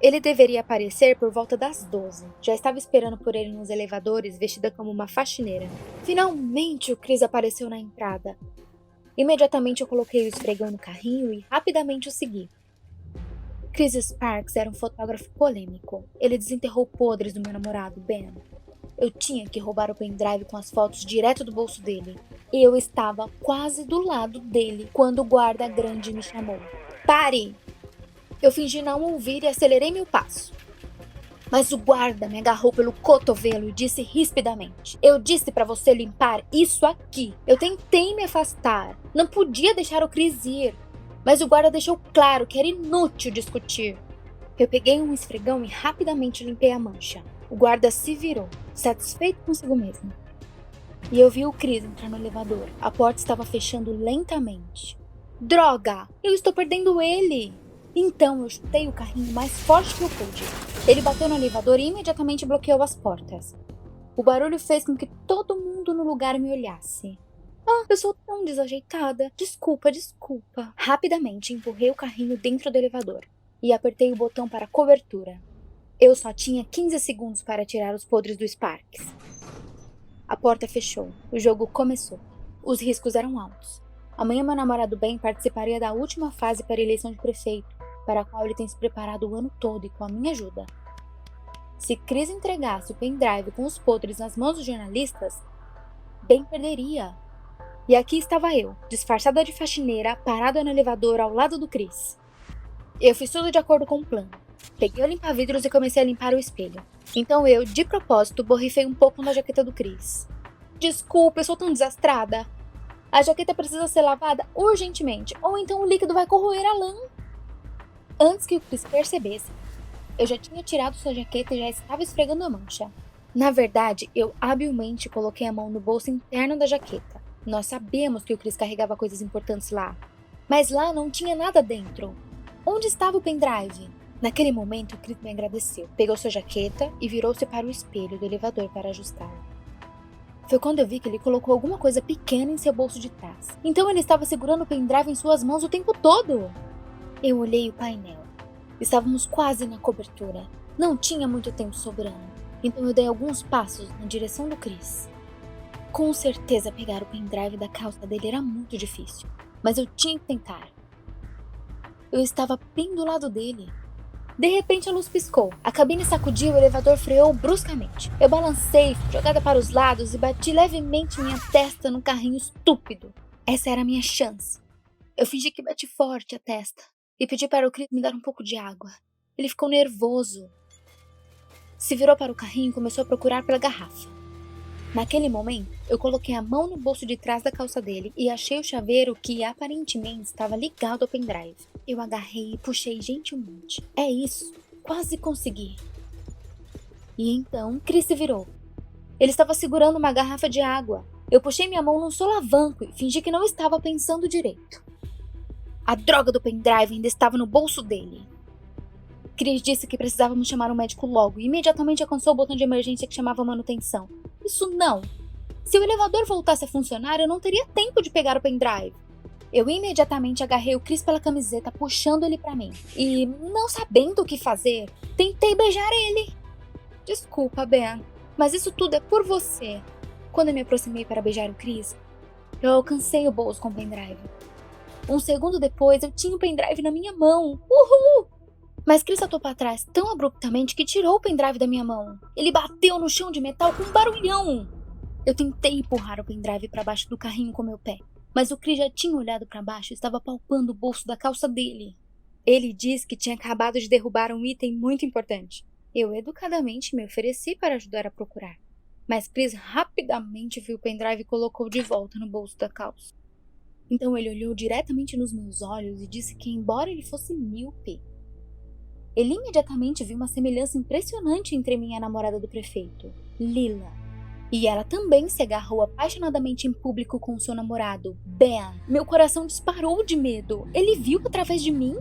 Ele deveria aparecer por volta das 12. Já estava esperando por ele nos elevadores, vestida como uma faxineira. Finalmente o Chris apareceu na entrada. Imediatamente eu coloquei o esfregão no carrinho e rapidamente o segui. Chris Sparks era um fotógrafo polêmico. Ele desenterrou podres do meu namorado, Ben. Eu tinha que roubar o pendrive com as fotos direto do bolso dele. E eu estava quase do lado dele quando o guarda grande me chamou. Pare! Eu fingi não ouvir e acelerei meu passo. Mas o guarda me agarrou pelo cotovelo e disse rispidamente: eu disse pra você limpar isso aqui. Eu tentei me afastar. Não podia deixar o Chris ir. Mas o guarda deixou claro que era inútil discutir. Eu peguei um esfregão e rapidamente limpei a mancha. O guarda se virou, satisfeito consigo mesmo. E eu vi o Chris entrar no elevador. A porta estava fechando lentamente. Droga! Eu estou perdendo ele! Então eu chutei o carrinho mais forte que eu pude. Ele bateu no elevador e imediatamente bloqueou as portas. O barulho fez com que todo mundo no lugar me olhasse. Ah, eu sou tão desajeitada. Desculpa. Rapidamente empurrei o carrinho dentro do elevador e apertei o botão para cobertura. Eu só tinha 15 segundos para tirar os podres do Sparks. A porta fechou. O jogo começou. Os riscos eram altos. Amanhã meu namorado Ben participaria da última fase para a eleição de prefeito, para a qual ele tem se preparado o ano todo e com a minha ajuda. Se Chris entregasse o pendrive com os podres nas mãos dos jornalistas, Ben perderia. E aqui estava eu, disfarçada de faxineira, parada no elevador ao lado do Chris. Eu fiz tudo de acordo com o plano. Peguei o limpa-vidros e comecei a limpar o espelho. Então eu, de propósito, borrifei um pouco na jaqueta do Chris. Desculpa, eu sou tão desastrada. A jaqueta precisa ser lavada urgentemente, ou então o líquido vai corroer a lã. Antes que o Chris percebesse, eu já tinha tirado sua jaqueta e já estava esfregando a mancha. Na verdade, eu habilmente coloquei a mão no bolso interno da jaqueta. Nós sabíamos que o Chris carregava coisas importantes lá. Mas lá não tinha nada dentro. Onde estava o pendrive? Naquele momento, o Chris me agradeceu. Pegou sua jaqueta e virou-se para o espelho do elevador para ajustá-la. Foi quando eu vi que ele colocou alguma coisa pequena em seu bolso de trás. Então ele estava segurando o pendrive em suas mãos o tempo todo. Eu olhei o painel. Estávamos quase na cobertura. Não tinha muito tempo sobrando. Então eu dei alguns passos na direção do Chris. Com certeza pegar o pendrive da calça dele era muito difícil. Mas eu tinha que tentar. Eu estava bem do lado dele. De repente a luz piscou, a cabine sacudiu e o elevador freou bruscamente. Eu balancei, jogada para os lados e bati levemente minha testa no carrinho estúpido. Essa era a minha chance. Eu fingi que bati forte a testa e pedi para o Chris me dar um pouco de água. Ele ficou nervoso. Se virou para o carrinho e começou a procurar pela garrafa. Naquele momento, eu coloquei a mão no bolso de trás da calça dele e achei o chaveiro que aparentemente estava ligado ao pendrive. Eu agarrei e puxei gentilmente. É isso, quase consegui. E então, Chris se virou. Ele estava segurando uma garrafa de água. Eu puxei minha mão num solavanco e fingi que não estava pensando direito. A droga do pendrive ainda estava no bolso dele. Chris disse que precisávamos chamar um médico logo e imediatamente alcançou o botão de emergência que chamava manutenção. Isso não! Se o elevador voltasse a funcionar, eu não teria tempo de pegar o pendrive. Eu imediatamente agarrei o Chris pela camiseta, puxando ele pra mim. E, não sabendo o que fazer, tentei beijar ele. Desculpa, Ben, mas isso tudo é por você. Quando eu me aproximei para beijar o Chris, eu alcancei o bolso com o pendrive. Um segundo depois, eu tinha o pendrive na minha mão. Uhul! Mas Chris saltou para trás tão abruptamente que tirou o pendrive da minha mão. Ele bateu no chão de metal com um barulhão. Eu tentei empurrar o pendrive para baixo do carrinho com meu pé, mas o Chris já tinha olhado para baixo e estava palpando o bolso da calça dele. Ele disse que tinha acabado de derrubar um item muito importante. Eu educadamente me ofereci para ajudar a procurar, mas Chris rapidamente viu o pendrive e colocou de volta no bolso da calça. Então ele olhou diretamente nos meus olhos e disse que, embora ele fosse míope, ele imediatamente viu uma semelhança impressionante entre mim e a namorada do prefeito, Lila. E ela também se agarrou apaixonadamente em público com seu namorado, Ben. Meu coração disparou de medo. Ele viu através de mim?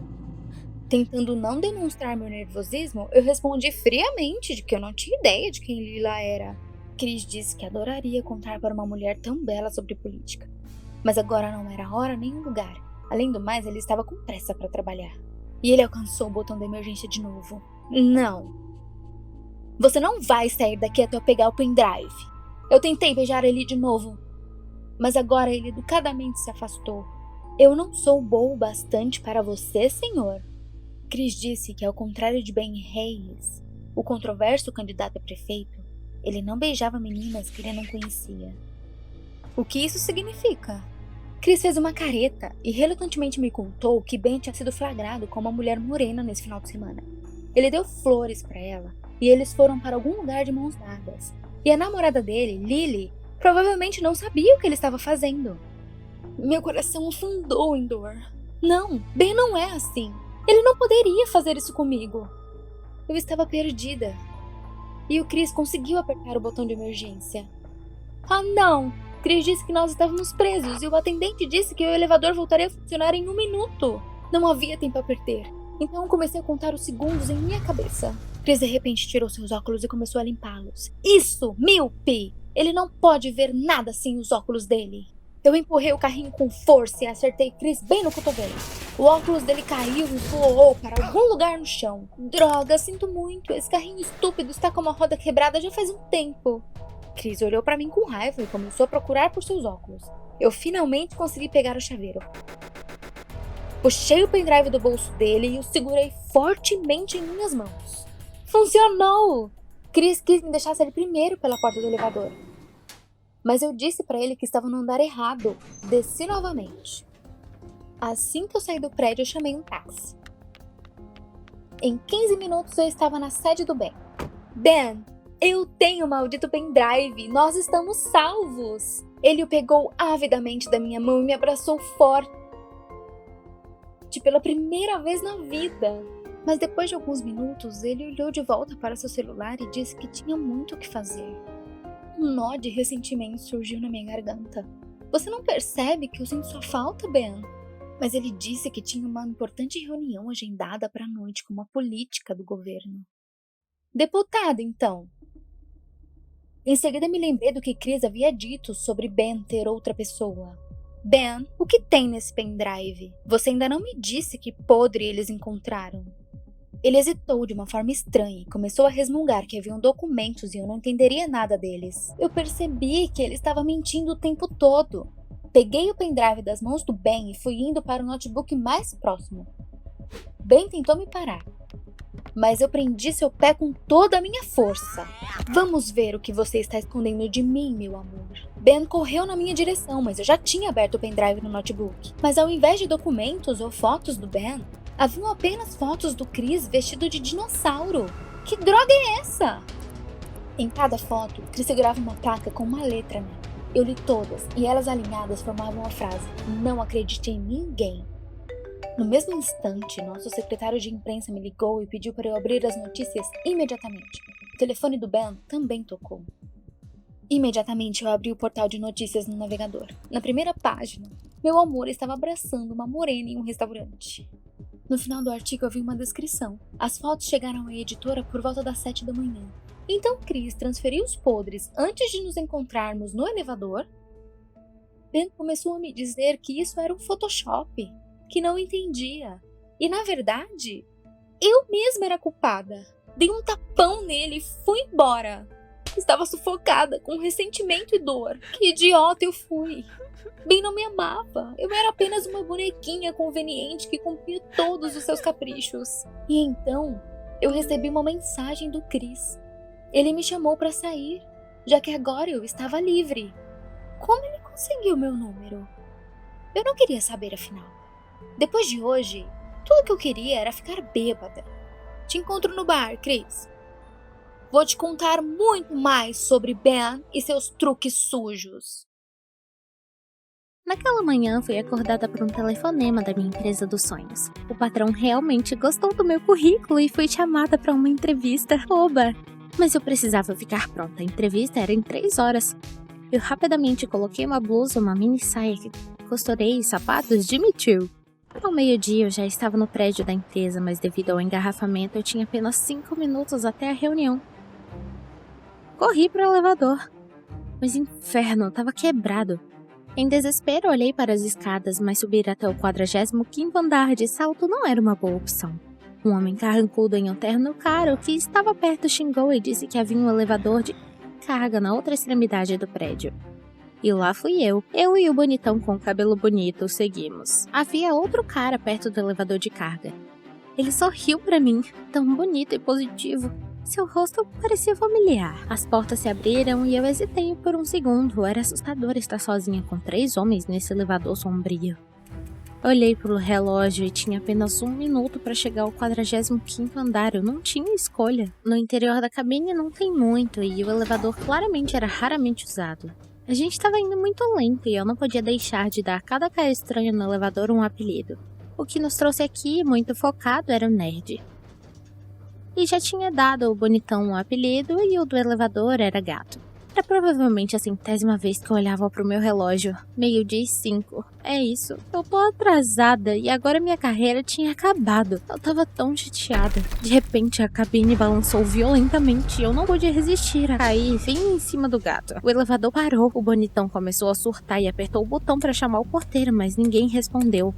Tentando não demonstrar meu nervosismo, eu respondi friamente de que eu não tinha ideia de quem Lila era. Chris disse que adoraria contar para uma mulher tão bela sobre política. Mas agora não era hora nem lugar. Além do mais, ele estava com pressa para trabalhar. E ele alcançou o botão da emergência de novo. Não. Você não vai sair daqui até eu pegar o pendrive. Eu tentei beijar ele de novo, mas agora ele educadamente se afastou. Eu não sou boa o bastante para você, senhor. Chris disse que, ao contrário de Ben Hayes, o controverso candidato a prefeito, ele não beijava meninas que ele não conhecia. O que isso significa? Chris fez uma careta e relutantemente me contou que Ben tinha sido flagrado com uma mulher morena nesse final de semana. Ele deu flores para ela e eles foram para algum lugar de mãos dadas. E a namorada dele, Lily, provavelmente não sabia o que ele estava fazendo. Meu coração afundou em dor. Não, Ben não é assim. Ele não poderia fazer isso comigo. Eu estava perdida. E o Chris conseguiu apertar o botão de emergência. Ah, não! Chris disse que nós estávamos presos e o atendente disse que o elevador voltaria a funcionar em 1 minuto. Não havia tempo a perder. Então comecei a contar os segundos em minha cabeça. Chris de repente tirou seus óculos e começou a limpá-los. Isso, míope! Ele não pode ver nada sem os óculos dele. Eu empurrei o carrinho com força e acertei Chris bem no cotovelo. O óculos dele caiu e voou para algum lugar no chão. Droga, sinto muito. Esse carrinho estúpido está com uma roda quebrada já faz um tempo. Chris olhou para mim com raiva e começou a procurar por seus óculos. Eu finalmente consegui pegar o chaveiro. Puxei o pendrive do bolso dele e o segurei fortemente em minhas mãos. Funcionou! Chris quis me deixar sair primeiro pela porta do elevador. Mas eu disse para ele que estava no andar errado. Desci novamente. Assim que eu saí do prédio, eu chamei um táxi. Em 15 minutos eu estava na sede do Ben. Ben, eu tenho o maldito pendrive. Nós estamos salvos. Ele o pegou avidamente da minha mão e me abraçou forte. Pela primeira vez na vida. Mas depois de alguns minutos, ele olhou de volta para seu celular e disse que tinha muito o que fazer. Um nó de ressentimento surgiu na minha garganta. Você não percebe que eu sinto sua falta, Ben? Mas ele disse que tinha uma importante reunião agendada para a noite com uma política do governo. Deputada, então. Em seguida me lembrei do que Chris havia dito sobre Ben ter outra pessoa. Ben, o que tem nesse pendrive? Você ainda não me disse que podre eles encontraram. Ele hesitou de uma forma estranha e começou a resmungar que haviam documentos e eu não entenderia nada deles. Eu percebi que ele estava mentindo o tempo todo. Peguei o pendrive das mãos do Ben e fui indo para o notebook mais próximo. Ben tentou me parar, mas eu prendi seu pé com toda a minha força. Vamos ver o que você está escondendo de mim, meu amor. Ben correu na minha direção, mas eu já tinha aberto o pendrive no notebook. Mas ao invés de documentos ou fotos do Ben, haviam apenas fotos do Chris vestido de dinossauro. Que droga é essa? Em cada foto, Chris segurava uma placa com uma letra nela. Eu li todas, e elas alinhadas formavam a frase: não acredite em ninguém. No mesmo instante, nosso secretário de imprensa me ligou e pediu para eu abrir as notícias imediatamente. O telefone do Ben também tocou. Imediatamente eu abri o portal de notícias no navegador. Na primeira página, meu amor estava abraçando uma morena em um restaurante. No final do artigo eu vi uma descrição. As fotos chegaram à editora por volta das 7 da manhã. Então Chris transferiu os podres antes de nos encontrarmos no elevador. Ben começou a me dizer que isso era um Photoshop, que não entendia. E na verdade, eu mesma era culpada. Dei um tapão nele e fui embora. Estava sufocada com ressentimento e dor. Que idiota eu fui. Ben não me amava. Eu era apenas uma bonequinha conveniente que cumpria todos os seus caprichos. E então, eu recebi uma mensagem do Chris. Ele me chamou para sair, já que agora eu estava livre. Como ele conseguiu meu número? Eu não queria saber, afinal. Depois de hoje, tudo que eu queria era ficar bêbada. Te encontro no bar, Chris. Vou te contar muito mais sobre Ben e seus truques sujos. Naquela manhã, fui acordada por um telefonema da minha empresa dos sonhos. O patrão realmente gostou do meu currículo e fui chamada para uma entrevista. Oba! Mas eu precisava ficar pronta. A entrevista era em 3 horas. Eu rapidamente coloquei uma blusa, uma mini saia, costurei e sapatos de Me Too. Ao meio-dia, eu já estava no prédio da empresa, mas devido ao engarrafamento, eu tinha apenas 5 minutos até a reunião. Corri para o elevador. Mas inferno, estava quebrado. Em desespero, olhei para as escadas, mas subir até o 45º andar de salto não era uma boa opção. Um homem carrancudo em um terno caro que estava perto xingou e disse que havia um elevador de carga na outra extremidade do prédio. E lá fui eu. Eu e o bonitão com o cabelo bonito seguimos. Havia outro cara perto do elevador de carga. Ele sorriu pra mim, tão bonito e positivo. Seu rosto parecia familiar. As portas se abriram e eu hesitei por um segundo. Era assustador estar sozinha com 3 homens nesse elevador sombrio. Olhei pro relógio e tinha apenas 1 minuto para chegar ao 45º andar. Eu não tinha escolha. No interior da cabine não tem muito e o elevador claramente era raramente usado. A gente estava indo muito lento e eu não podia deixar de dar a cada cara estranho no elevador um apelido. O que nos trouxe aqui, muito focado, era o nerd. E já tinha dado ao bonitão um apelido e o do elevador era gato. Era provavelmente a 100ª vez que eu olhava pro meu relógio. 12:05. É isso. Eu tô atrasada e agora minha carreira tinha acabado. Eu tava tão chateada. De repente a cabine balançou violentamente e eu não pude resistir a cair bem em cima do gato. O elevador parou. O bonitão começou a surtar e apertou o botão pra chamar o porteiro, mas ninguém respondeu.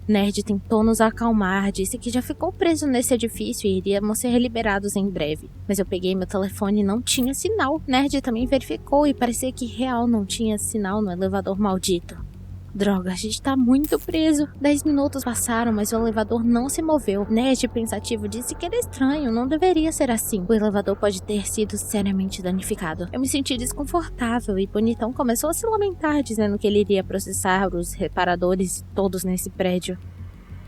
Nerd tentou nos acalmar, disse que já ficou preso nesse edifício e iríamos ser liberados em breve. Mas eu peguei meu telefone e não tinha sinal. Nerd também verificou e parecia que real não tinha sinal no elevador maldito. Droga, a gente tá muito preso. 10 minutos passaram, mas o elevador não se moveu. Nerd, pensativo, disse que era estranho, não deveria ser assim. O elevador pode ter sido seriamente danificado. Eu me senti desconfortável e Bonitão começou a se lamentar, dizendo que ele iria processar os reparadores todos nesse prédio.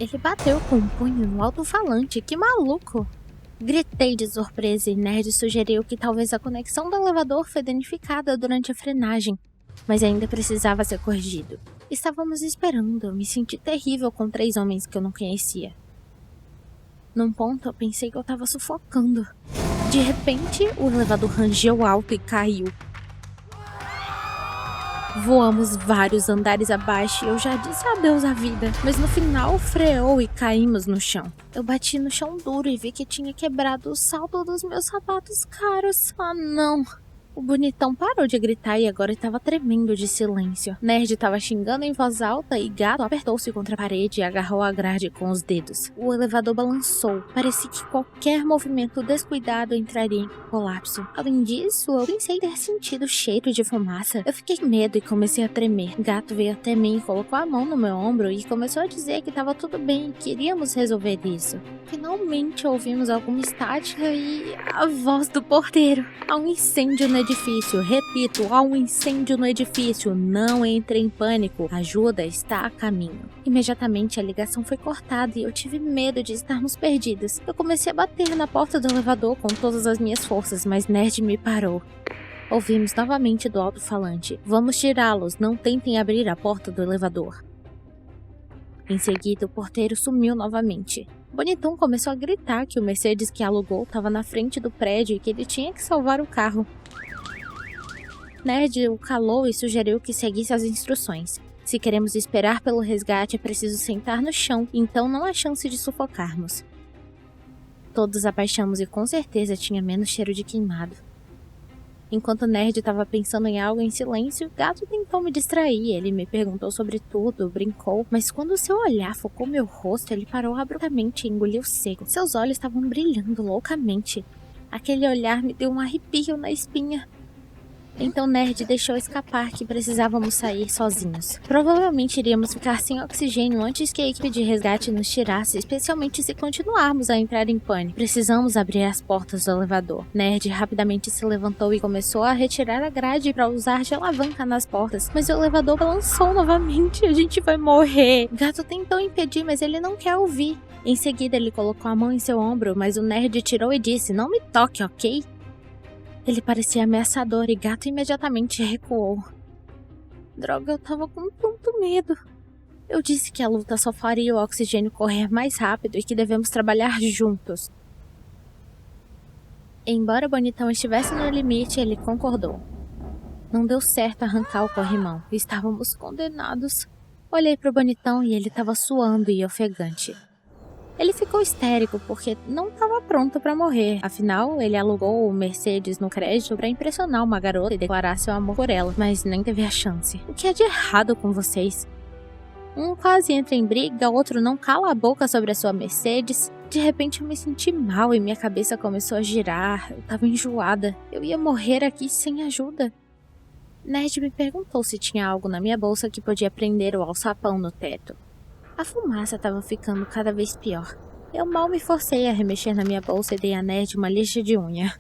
Ele bateu com um punho no alto-falante, que maluco! Gritei de surpresa e Nerd sugeriu que talvez a conexão do elevador foi danificada durante a frenagem, mas ainda precisava ser corrigido. Estávamos esperando, eu me senti terrível com 3 homens que eu não conhecia. Num ponto eu pensei que eu estava sufocando. De repente, o elevador rangeu alto e caiu. Voamos vários andares abaixo e eu já disse adeus à vida, mas no final freou e caímos no chão. Eu bati no chão duro e vi que tinha quebrado o salto dos meus sapatos caros. Ah, não! O bonitão parou de gritar e agora estava tremendo de silêncio. Nerd estava xingando em voz alta e Gato apertou-se contra a parede e agarrou a grade com os dedos. O elevador balançou. Parecia que qualquer movimento descuidado entraria em colapso. Além disso, eu pensei ter sentido cheiro de fumaça. Eu fiquei com medo e comecei a tremer. Gato veio até mim, colocou a mão no meu ombro e começou a dizer que estava tudo bem e queríamos resolver isso. Finalmente ouvimos alguma estática e a voz do porteiro. Há um incêndio no edifício. Repito, há um incêndio no edifício. Não entre em pânico. A ajuda está a caminho. Imediatamente a ligação foi cortada e eu tive medo de estarmos perdidos. Eu comecei a bater na porta do elevador com todas as minhas forças, mas Nerd me parou. Ouvimos novamente do alto-falante. Vamos tirá-los, não tentem abrir a porta do elevador. Em seguida, o porteiro sumiu novamente. Bonitão começou a gritar que o Mercedes que alugou estava na frente do prédio e que ele tinha que salvar o carro. Nerd o calou e sugeriu que seguisse as instruções. Se queremos esperar pelo resgate, é preciso sentar no chão, então não há chance de sufocarmos. Todos abaixamos e com certeza tinha menos cheiro de queimado. Enquanto Nerd estava pensando em algo em silêncio, Gato tentou me distrair. Ele me perguntou sobre tudo, brincou, mas quando seu olhar focou meu rosto, ele parou abruptamente e engoliu seco. Seus olhos estavam brilhando loucamente. Aquele olhar me deu um arrepio na espinha. Então Nerd deixou escapar que precisávamos sair sozinhos. Provavelmente iríamos ficar sem oxigênio antes que a equipe de resgate nos tirasse, especialmente se continuarmos a entrar em pânico. Precisamos abrir as portas do elevador. Nerd rapidamente se levantou e começou a retirar a grade para usar de alavanca nas portas, mas o elevador balançou novamente. A gente vai morrer. Gato tentou impedir, mas ele não quer ouvir. Em seguida ele colocou a mão em seu ombro, mas o Nerd tirou e disse: "Não me toque, ok?" Ele parecia ameaçador e Gato imediatamente recuou. Droga, eu tava com tanto medo. Eu disse que a luta só faria o oxigênio correr mais rápido e que devemos trabalhar juntos. Embora o Bonitão estivesse no limite, ele concordou. Não deu certo arrancar o corrimão. Estávamos condenados. Olhei pro Bonitão e ele estava suando e ofegante. Ele ficou histérico porque não estava pronto para morrer. Afinal, ele alugou o Mercedes no crédito para impressionar uma garota e declarar seu amor por ela, mas nem teve a chance. O que é de errado com vocês? Um quase entra em briga, outro não cala a boca sobre a sua Mercedes. De repente eu me senti mal e minha cabeça começou a girar. Eu tava enjoada. Eu ia morrer aqui sem ajuda. Nerd me perguntou se tinha algo na minha bolsa que podia prender o alçapão no teto. A fumaça estava ficando cada vez pior. Eu mal me forcei a remexer na minha bolsa e dei a Nerd uma lixa de unha.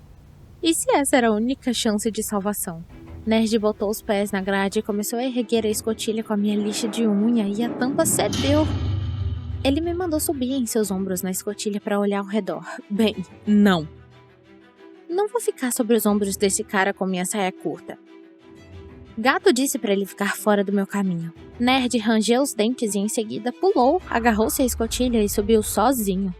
E se essa era a única chance de salvação? Nerd botou os pés na grade e começou a erguer a escotilha com a minha lixa de unha e a tampa cedeu. Ele me mandou subir em seus ombros na escotilha para olhar ao redor. Bem, não. Não vou ficar sobre os ombros desse cara com minha saia curta. Gato disse para ele ficar fora do meu caminho. Nerd rangeu os dentes e em seguida pulou, agarrou-se à escotilha e subiu sozinho.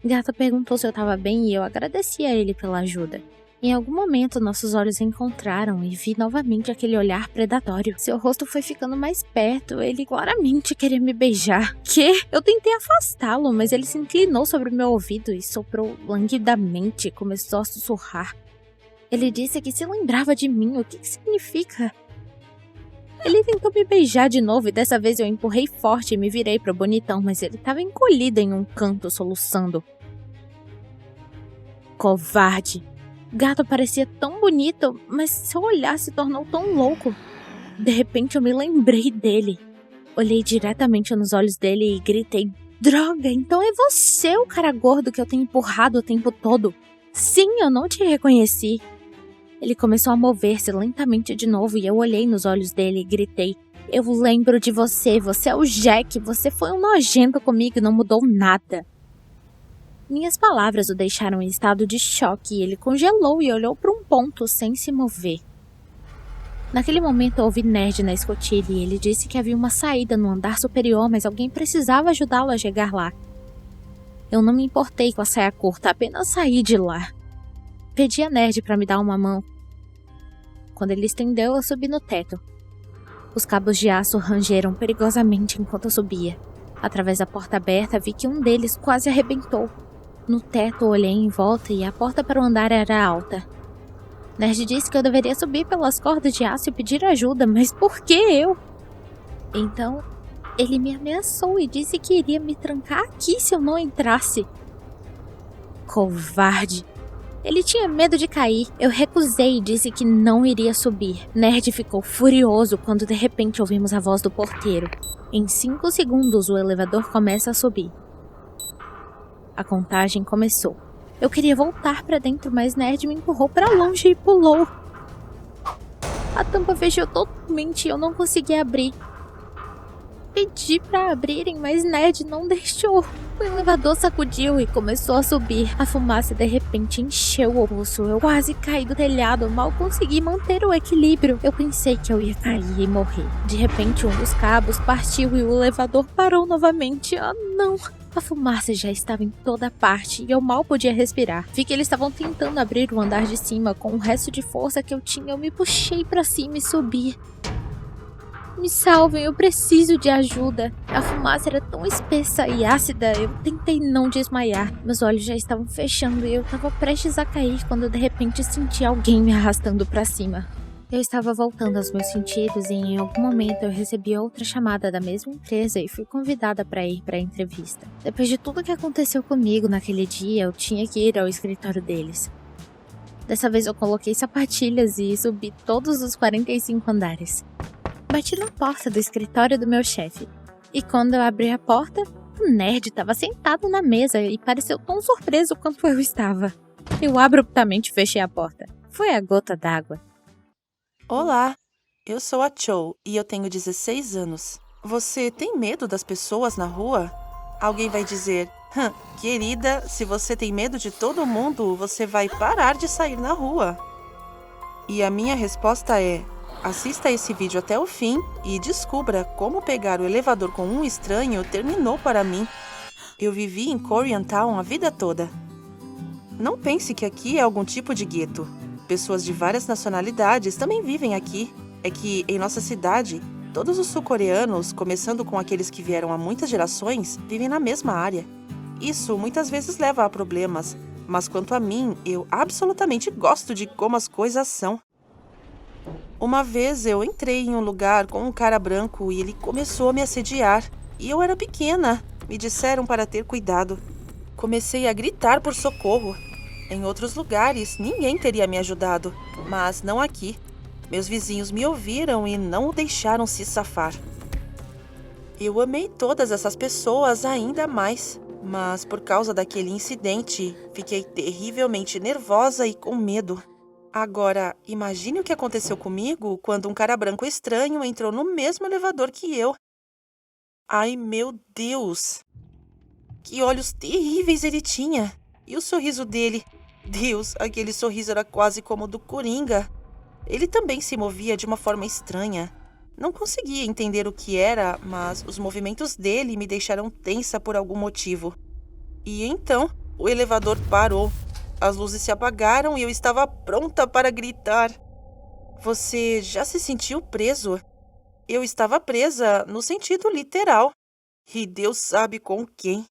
Gato perguntou se eu estava bem e eu agradeci a ele pela ajuda. Em algum momento nossos olhos se encontraram e vi novamente aquele olhar predatório. Seu rosto foi ficando mais perto, ele claramente queria me beijar. Que? Eu tentei afastá-lo, mas ele se inclinou sobre meu ouvido e soprou languidamente e começou a sussurrar. Ele disse que se lembrava de mim, o que significa? Ele tentou me beijar de novo e dessa vez eu empurrei forte e me virei pro bonitão, mas ele estava encolhido em um canto, soluçando. Covarde! Gato parecia tão bonito, mas seu olhar se tornou tão louco. De repente eu me lembrei dele. Olhei diretamente nos olhos dele e gritei: Droga, então é você o cara gordo que eu tenho empurrado o tempo todo. Sim, eu não te reconheci. Ele começou a mover-se lentamente de novo e eu olhei nos olhos dele e gritei: Eu lembro de você, você é o Jack, você foi um nojento comigo e não mudou nada. Minhas palavras o deixaram em estado de choque e ele congelou e olhou para um ponto sem se mover. Naquele momento ouvi Nerd na escotilha e ele disse que havia uma saída no andar superior, mas alguém precisava ajudá-lo a chegar lá. Eu não me importei com a saia curta, apenas saí de lá. Pedi a Nerd para me dar uma mão. Quando ele estendeu, eu subi no teto. Os cabos de aço rangeram perigosamente enquanto eu subia. Através da porta aberta, vi que um deles quase arrebentou. No teto, olhei em volta e a porta para o andar era alta. Nerd disse que eu deveria subir pelas cordas de aço e pedir ajuda, mas por que eu? Então, ele me ameaçou e disse que iria me trancar aqui se eu não entrasse. Covarde! Ele tinha medo de cair. Eu recusei e disse que não iria subir. Nerd ficou furioso quando de repente ouvimos a voz do porteiro. Em 5 segundos, o elevador começa a subir. A contagem começou. Eu queria voltar para dentro, mas Nerd me empurrou para longe e pulou. A tampa fechou totalmente e eu não consegui abrir. Pedi para abrirem, mas Nerd não deixou. O elevador sacudiu e começou a subir. A fumaça de repente encheu o bolso. Eu quase caí do telhado, mal consegui manter o equilíbrio. Eu pensei que eu ia cair e morrer. De repente, um dos cabos partiu e o elevador parou novamente. Ah, não! A fumaça já estava em toda parte e eu mal podia respirar. Vi que eles estavam tentando abrir o andar de cima. Com o resto de força que eu tinha, eu me puxei para cima e subi. Me salvem, eu preciso de ajuda. A fumaça era tão espessa e ácida, eu tentei não desmaiar. Meus olhos já estavam fechando e eu estava prestes a cair quando de repente senti alguém me arrastando para cima. Eu estava voltando aos meus sentidos e em algum momento eu recebi outra chamada da mesma empresa e fui convidada para ir para a entrevista. Depois de tudo que aconteceu comigo naquele dia, eu tinha que ir ao escritório deles. Dessa vez eu coloquei sapatilhas e subi todos os 45 andares. Bati na porta do escritório do meu chefe. E quando eu abri a porta, o Nerd estava sentado na mesa e pareceu tão surpreso quanto eu estava. Eu abruptamente fechei a porta. Foi a gota d'água. Olá, eu sou a Cho e eu tenho 16 anos. Você tem medo das pessoas na rua? Alguém vai dizer, querida, se você tem medo de todo mundo, você vai parar de sair na rua. E a minha resposta é, assista esse vídeo até o fim e descubra como pegar o elevador com um estranho terminou para mim. Eu vivi em Koreatown a vida toda. Não pense que aqui é algum tipo de gueto. Pessoas de várias nacionalidades também vivem aqui. É que, em nossa cidade, todos os sul-coreanos, começando com aqueles que vieram há muitas gerações, vivem na mesma área. Isso muitas vezes leva a problemas, mas quanto a mim, eu absolutamente gosto de como as coisas são. Uma vez eu entrei em um lugar com um cara branco e ele começou a me assediar. E eu era pequena. Me disseram para ter cuidado. Comecei a gritar por socorro. Em outros lugares, ninguém teria me ajudado, mas não aqui. Meus vizinhos me ouviram e não o deixaram se safar. Eu amei todas essas pessoas ainda mais, mas por causa daquele incidente, fiquei terrivelmente nervosa e com medo. Agora, imagine o que aconteceu comigo quando um cara branco estranho entrou no mesmo elevador que eu. Ai, meu Deus! Que olhos terríveis ele tinha! E o sorriso dele? Deus, aquele sorriso era quase como o do Coringa. Ele também se movia de uma forma estranha. Não conseguia entender o que era, mas os movimentos dele me deixaram tensa por algum motivo. E então, o elevador parou. As luzes se apagaram e eu estava pronta para gritar. Você já se sentiu preso? Eu estava presa no sentido literal. E Deus sabe com quem.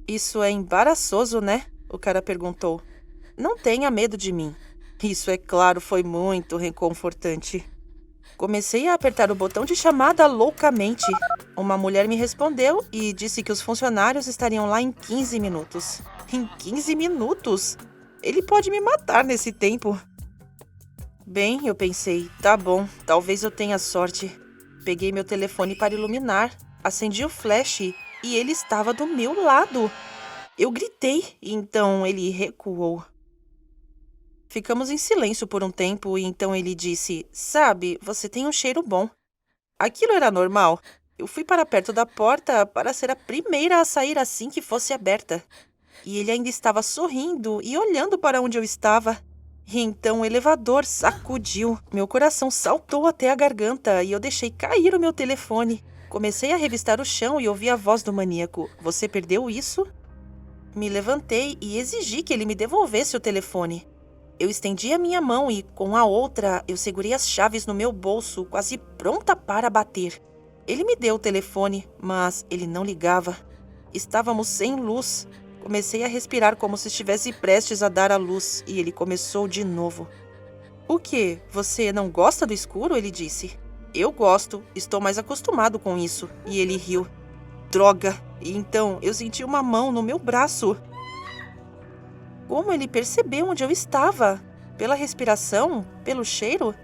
Isso é embaraçoso, né? O cara perguntou. Não tenha medo de mim. Isso, é claro, foi muito reconfortante. Comecei a apertar o botão de chamada loucamente. Uma mulher me respondeu e disse que os funcionários estariam lá em 15 minutos. Em 15 minutos? Ele pode me matar nesse tempo. Bem, eu pensei, tá bom, talvez eu tenha sorte. Peguei meu telefone para iluminar, acendi o flash e ele estava do meu lado. Eu gritei e então ele recuou. Ficamos em silêncio por um tempo e então ele disse, sabe, você tem um cheiro bom. Aquilo era normal. Eu fui para perto da porta para ser a primeira a sair assim que fosse aberta. E ele ainda estava sorrindo e olhando para onde eu estava. E então o elevador sacudiu. Meu coração saltou até a garganta e eu deixei cair o meu telefone. Comecei a revistar o chão e ouvi a voz do maníaco. Você perdeu isso? Me levantei e exigi que ele me devolvesse o telefone. Eu estendi a minha mão e, com a outra, eu segurei as chaves no meu bolso, quase pronta para bater. Ele me deu o telefone, mas ele não ligava. Estávamos sem luz. Comecei a respirar como se estivesse prestes a dar à luz, e ele começou de novo. O quê? Você não gosta do escuro? Ele disse. Eu gosto, estou mais acostumado com isso. E ele riu. Droga! E então eu senti uma mão no meu braço. Como ele percebeu onde eu estava? Pela respiração? Pelo cheiro?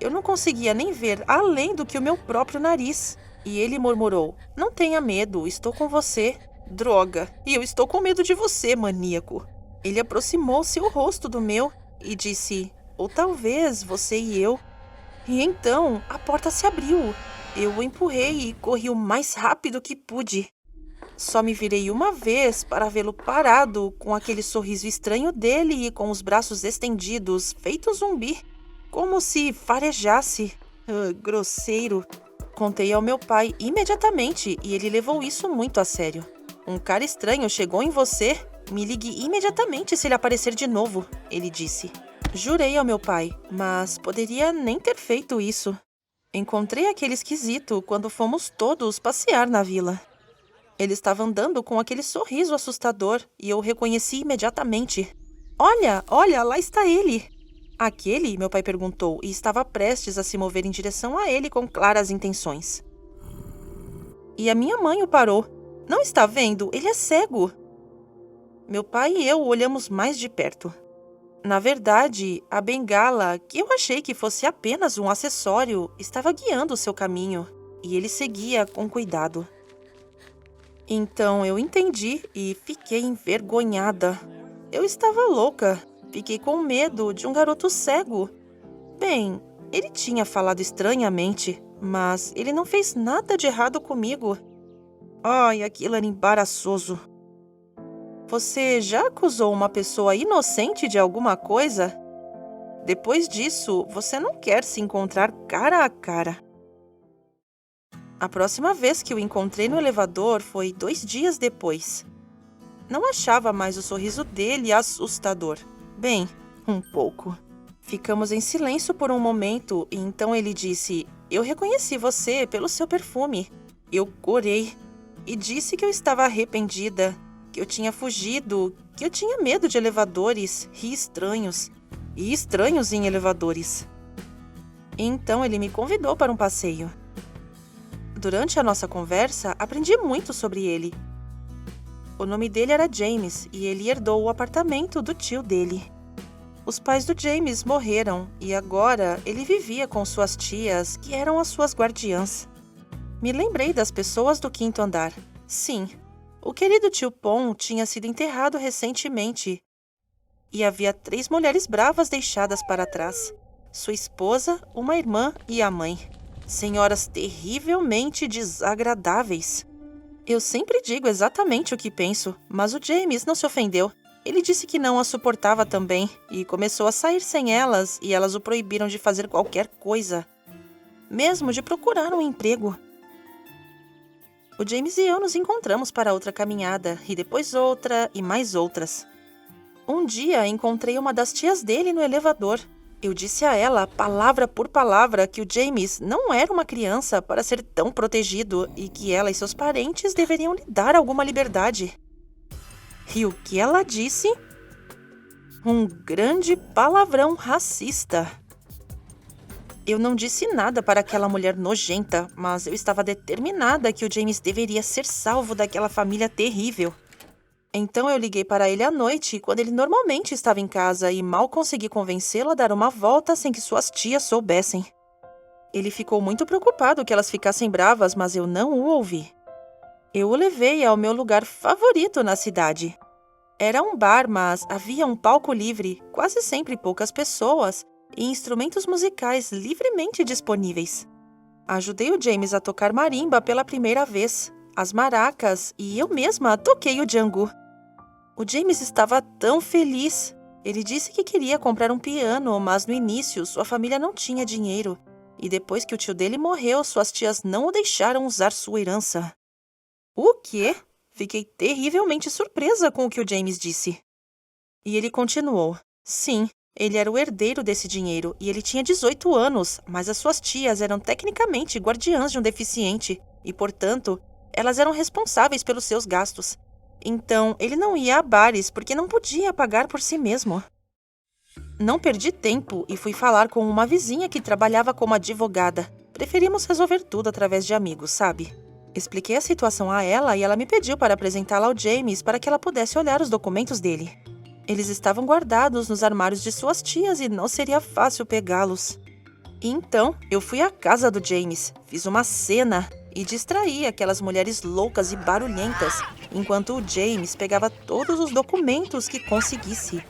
Eu não conseguia nem ver além do que o meu próprio nariz. E ele murmurou, não tenha medo, estou com você. Droga, e eu estou com medo de você, maníaco. Ele aproximou seu rosto do meu e disse, ou talvez você e eu. E então a porta se abriu. Eu o empurrei e corri o mais rápido que pude. Só me virei uma vez para vê-lo parado, com aquele sorriso estranho dele e com os braços estendidos, feito zumbi, como se farejasse. Grosseiro. Contei ao meu pai imediatamente e ele levou isso muito a sério. Um cara estranho chegou em você? Me ligue imediatamente se ele aparecer de novo, ele disse. Jurei ao meu pai, mas poderia nem ter feito isso. Encontrei aquele esquisito quando fomos todos passear na vila. Ele estava andando com aquele sorriso assustador e eu o reconheci imediatamente. Olha, olha, lá está ele! Aquele, meu pai perguntou, e estava prestes a se mover em direção a ele com claras intenções. E a minha mãe o parou. Não está vendo? Ele é cego. Meu pai e eu olhamos mais de perto. Na verdade, a bengala, que eu achei que fosse apenas um acessório, estava guiando o seu caminho, e ele seguia com cuidado. Então eu entendi e fiquei envergonhada. Eu estava louca. Fiquei com medo de um garoto cego. Bem, ele tinha falado estranhamente, mas ele não fez nada de errado comigo. Ai, aquilo era embaraçoso. Você já acusou uma pessoa inocente de alguma coisa? Depois disso, você não quer se encontrar cara a cara. A próxima vez que o encontrei no elevador foi 2 dias depois. Não achava mais o sorriso dele assustador. Bem, um pouco. Ficamos em silêncio por um momento e então ele disse, eu reconheci você pelo seu perfume. Eu corei e disse que eu estava arrependida, que eu tinha fugido, que eu tinha medo de elevadores e estranhos em elevadores. Então ele me convidou para um passeio. Durante a nossa conversa, aprendi muito sobre ele. O nome dele era James e ele herdou o apartamento do tio dele. Os pais do James morreram e agora ele vivia com suas tias, que eram as suas guardiãs. Me lembrei das pessoas do quinto andar. Sim, o querido tio Pom tinha sido enterrado recentemente. E havia 3 mulheres bravas deixadas para trás. Sua esposa, uma irmã e a mãe. Senhoras terrivelmente desagradáveis. Eu sempre digo exatamente o que penso, mas o James não se ofendeu. Ele disse que não as suportava também e começou a sair sem elas e elas o proibiram de fazer qualquer coisa. Mesmo de procurar um emprego. O James e eu nos encontramos para outra caminhada, e depois outra e mais outras. Um dia encontrei uma das tias dele no elevador. Eu disse a ela, palavra por palavra, que o James não era uma criança para ser tão protegido e que ela e seus parentes deveriam lhe dar alguma liberdade. E o que ela disse? Um grande palavrão racista. Eu não disse nada para aquela mulher nojenta, mas eu estava determinada que o James deveria ser salvo daquela família terrível. Então eu liguei para ele à noite, quando ele normalmente estava em casa, e mal consegui convencê-lo a dar uma volta sem que suas tias soubessem. Ele ficou muito preocupado que elas ficassem bravas, mas eu não o ouvi. Eu o levei ao meu lugar favorito na cidade. Era um bar, mas havia um palco livre, quase sempre poucas pessoas, e instrumentos musicais livremente disponíveis. Ajudei o James a tocar marimba pela primeira vez, as maracas, e eu mesma toquei o jangu. O James estava tão feliz. Ele disse que queria comprar um piano, mas no início sua família não tinha dinheiro, e depois que o tio dele morreu, suas tias não o deixaram usar sua herança. O quê? Fiquei terrivelmente surpresa com o que o James disse. E ele continuou. Sim, ele era o herdeiro desse dinheiro e ele tinha 18 anos, mas as suas tias eram tecnicamente guardiãs de um deficiente e, portanto, elas eram responsáveis pelos seus gastos. Então, ele não ia a bares porque não podia pagar por si mesmo. Não perdi tempo e fui falar com uma vizinha que trabalhava como advogada. Preferimos resolver tudo através de amigos, sabe? Expliquei a situação a ela e ela me pediu para apresentá-la ao James para que ela pudesse olhar os documentos dele. Eles estavam guardados nos armários de suas tias e não seria fácil pegá-los. Então, eu fui à casa do James, fiz uma cena e distraí aquelas mulheres loucas e barulhentas, enquanto o James pegava todos os documentos que conseguisse.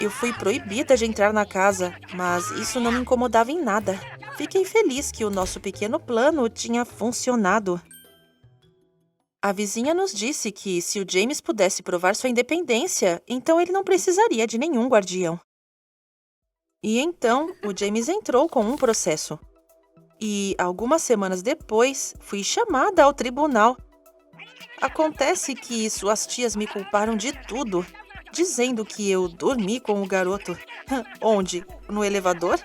Eu fui proibida de entrar na casa, mas isso não me incomodava em nada. Fiquei feliz que o nosso pequeno plano tinha funcionado. A vizinha nos disse que, se o James pudesse provar sua independência, então ele não precisaria de nenhum guardião. E então, o James entrou com um processo. E, algumas semanas depois, fui chamada ao tribunal. Acontece que suas tias me culparam de tudo, dizendo que eu dormi com o garoto. Onde? No elevador?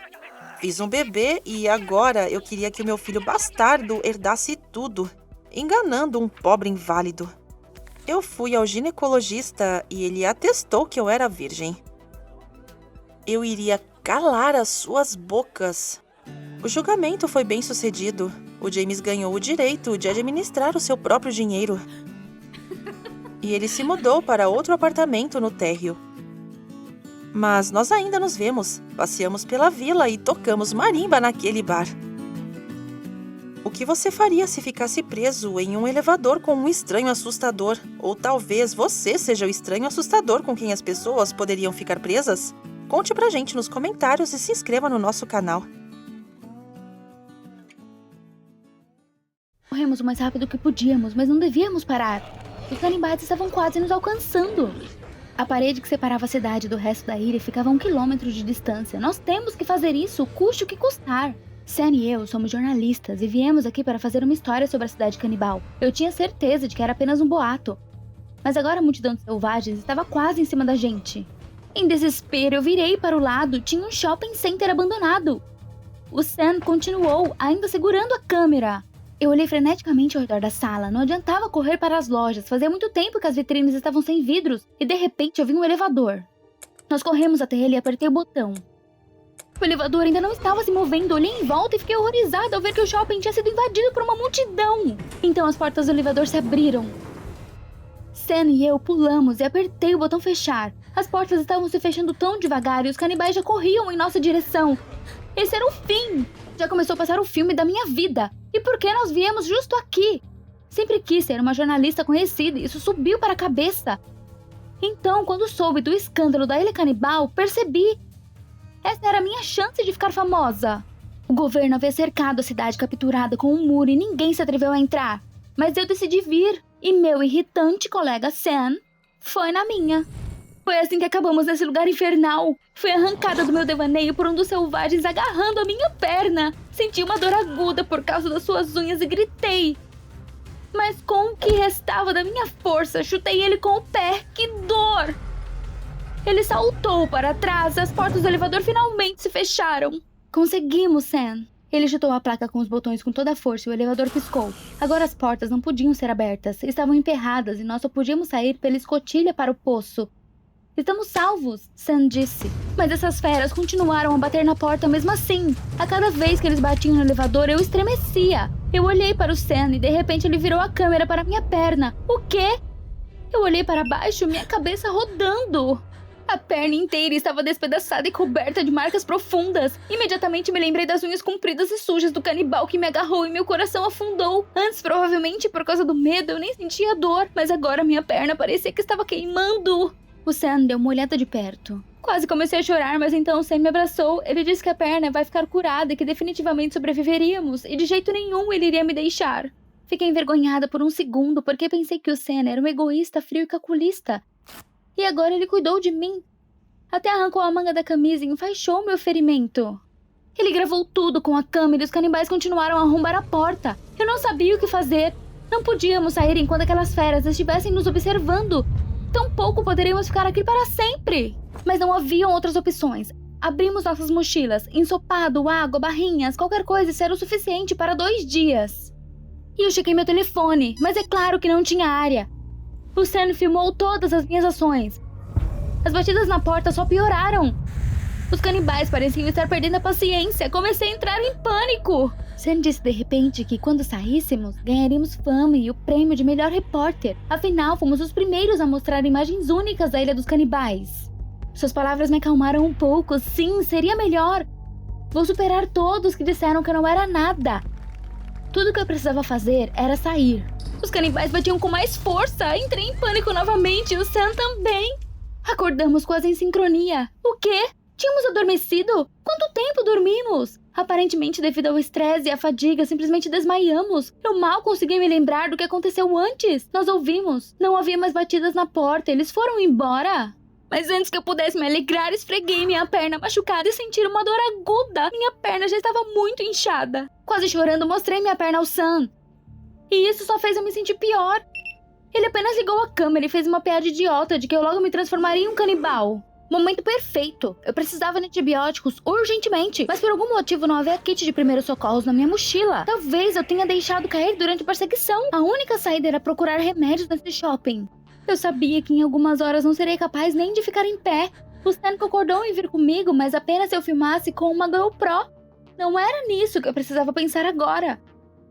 Fiz um bebê e agora eu queria que o meu filho bastardo herdasse tudo, enganando um pobre inválido. Eu fui ao ginecologista e ele atestou que eu era virgem. Eu iria calar as suas bocas. O julgamento foi bem sucedido. O James ganhou o direito de administrar o seu próprio dinheiro. E ele se mudou para outro apartamento no térreo. Mas nós ainda nos vemos, passeamos pela vila e tocamos marimba naquele bar. O que você faria se ficasse preso em um elevador com um estranho assustador? Ou talvez você seja o estranho assustador com quem as pessoas poderiam ficar presas? Conte pra gente nos comentários e se inscreva no nosso canal. Corremos o mais rápido que podíamos, mas não devíamos parar. Os canibais estavam quase nos alcançando. A parede que separava a cidade do resto da ilha ficava a 1 quilômetro de distância. Nós temos que fazer isso, custe o que custar. Sam e eu somos jornalistas e viemos aqui para fazer uma história sobre a cidade canibal. Eu tinha certeza de que era apenas um boato. Mas agora a multidão de selvagens estava quase em cima da gente. Em desespero, eu virei para o lado. Tinha um shopping center abandonado. O Sam continuou, ainda segurando a câmera. Eu olhei freneticamente ao redor da sala. Não adiantava correr para as lojas. Fazia muito tempo que as vitrines estavam sem vidros. E de repente eu vi um elevador. Nós corremos até ele e apertei o botão. O elevador ainda não estava se movendo. Olhei em volta e fiquei horrorizada ao ver que o shopping tinha sido invadido por uma multidão. Então as portas do elevador se abriram. Sam e eu pulamos e apertei o botão fechar. As portas estavam se fechando tão devagar e os canibais já corriam em nossa direção. Esse era o fim! Já começou a passar o filme da minha vida. E por que nós viemos justo aqui? Sempre quis ser uma jornalista conhecida e isso subiu para a cabeça. Então, quando soube do escândalo da Ilha Canibal, percebi. Essa era a minha chance de ficar famosa. O governo havia cercado a cidade capturada com um muro e ninguém se atreveu a entrar. Mas eu decidi vir, e meu irritante colega Sam foi na minha. Foi assim que acabamos nesse lugar infernal. Fui arrancada do meu devaneio por um dos selvagens agarrando a minha perna. Senti uma dor aguda por causa das suas unhas e gritei. Mas com o que restava da minha força, chutei ele com o pé. Que dor! Ele saltou para trás, as portas do elevador finalmente se fecharam. Conseguimos, Sam. Ele chutou a placa com os botões com toda a força e o elevador piscou. Agora as portas não podiam ser abertas, estavam emperradas e nós só podíamos sair pela escotilha para o poço. Estamos salvos, Sam disse. Mas essas feras continuaram a bater na porta mesmo assim. A cada vez que eles batiam no elevador, eu estremecia. Eu olhei para o Sam e de repente ele virou a câmera para minha perna. O quê? Eu olhei para baixo, minha cabeça rodando. A perna inteira estava despedaçada e coberta de marcas profundas. Imediatamente me lembrei das unhas compridas e sujas do canibal que me agarrou e meu coração afundou. Antes, provavelmente por causa do medo, eu nem sentia dor. Mas agora minha perna parecia que estava queimando. O Sam deu uma olhada de perto. Quase comecei a chorar, mas então o Sam me abraçou. Ele disse que a perna vai ficar curada e que definitivamente sobreviveríamos. E de jeito nenhum ele iria me deixar. Fiquei envergonhada por um segundo porque pensei que o Sam era um egoísta, frio e calculista. E agora ele cuidou de mim. Até arrancou a manga da camisa e enfaixou meu ferimento. Ele gravou tudo com a câmera e os canibais continuaram a arrombar a porta. Eu não sabia o que fazer. Não podíamos sair enquanto aquelas feras estivessem nos observando. Tampouco poderíamos ficar aqui para sempre. Mas não haviam outras opções. Abrimos nossas mochilas. Ensopado, água, barrinhas, qualquer coisa, isso era o suficiente para 2 dias. E eu chequei meu telefone, mas é claro que não tinha área. O Sam filmou todas as minhas ações. As batidas na porta só pioraram. Os canibais pareciam estar perdendo a paciência. Comecei a entrar em pânico. Sam disse de repente que quando saíssemos, ganharíamos fama e o prêmio de melhor repórter. Afinal, fomos os primeiros a mostrar imagens únicas da Ilha dos Canibais. Suas palavras me acalmaram um pouco. Sim, seria melhor. Vou superar todos que disseram que eu não era nada. Tudo que eu precisava fazer era sair. Os canibais batiam com mais força. Entrei em pânico novamente e o Sam também. Acordamos quase em sincronia. O quê? Tínhamos adormecido? Quanto tempo dormimos? Aparentemente, devido ao estresse e à fadiga, simplesmente desmaiamos. Eu mal consegui me lembrar do que aconteceu antes. Nós ouvimos. Não havia mais batidas na porta. Eles foram embora. Mas antes que eu pudesse me alegrar, esfreguei minha perna machucada e senti uma dor aguda. Minha perna já estava muito inchada. Quase chorando, mostrei minha perna ao Sam. E isso só fez eu me sentir pior. Ele apenas ligou a câmera e fez uma piada idiota de que eu logo me transformaria em um canibal. Momento perfeito. Eu precisava de antibióticos urgentemente, mas por algum motivo não havia kit de primeiros socorros na minha mochila. Talvez eu tenha deixado cair durante a perseguição. A única saída era procurar remédios nesse shopping. Eu sabia que em algumas horas não serei capaz nem de ficar em pé. O Stan concordou em vir comigo, mas apenas se eu filmasse com uma GoPro. Não era nisso que eu precisava pensar agora.